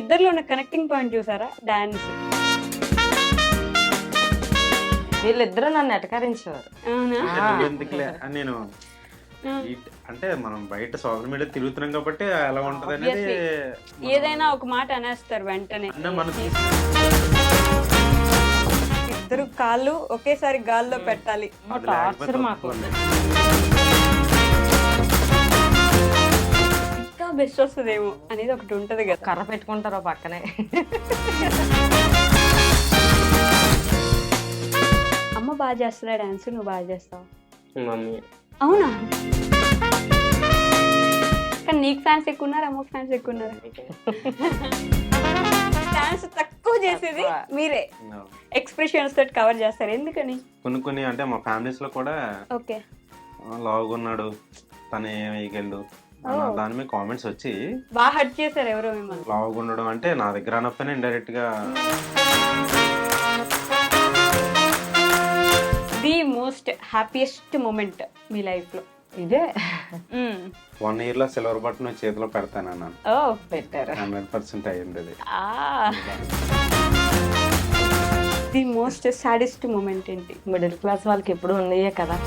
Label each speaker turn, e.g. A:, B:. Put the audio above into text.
A: ఇద్దరిలో ఉన్న connecting point చూసారా? డాన్స్.
B: వీళ్ళిద్దరూ నన్ను ఎటకరించేవారు.
A: అవునా?
C: ఎందుకులే అని నేను అంటే మనం బయట సోషల్ మీడియా తిరుగుతున్నాం కాబట్టి ఎలా ఉంటది అనేది
A: ఏదైనా ఒక మాట అనేస్తారు వెంటనే.
C: మనకి
A: ఇద్దరు కాళ్ళు ఒకేసారి గాల్లో పెట్టాలి.
B: టార్చర్ మాకు.
A: ఇంకా బెస్ట్ వస్తుందేమో అనేది ఒకటి ఉంటది కదా.
B: కర్ర పెట్టుకుంటారు పక్కనే.
A: అమ్మ బాగా చేస్తారా డాన్స్, నువ్వు బాగా చేస్తావు?
B: మమ్మీ
A: అవునా? కానీ నీకు ఫ్యాన్స్ ఎక్కువ ఉన్నారు, అమ్మకి ఫ్యాన్స్ ఎక్కువ ఉన్నారు. డాన్స్ తక్కువ చేసేది మీరే, ఎక్స్ప్రెషన్స్ తోటి కవర్ చేస్తారు. ఎందుకని?
C: కొన్ని అంటే మా ఫ్యామిలీస్ లో కూడా
A: ఓకే
C: లావుగా ఉన్నాడు తను ఏం వేయగలడు దాని మీద కామెంట్స్ వచ్చి
A: బాగా హర్ట్ చేశారు ఎవరో మిమ్మల్ని.
C: లావుగా ఉండడం అంటే నా దగ్గర అనకపోయినా ఇండైరెక్ట్ గా.
A: ది మోస్ట్ హ్యాపీయెస్ట్ మూమెంట్ మీ లైఫ్ లో?
B: ఇదే
C: 1 year లో సిల్వర్ బటన్ చేతిలో పెడతానన్నాను.
A: ఓ
B: పెట్టారు.
C: 100% అయ్యింది అది.
A: ది మోస్ట్ సాడెస్ట్ మూమెంట్ ఏంటి?
B: మిడిల్ క్లాస్ వాళ్ళకి ఎప్పుడు ఉన్నాయే కదా.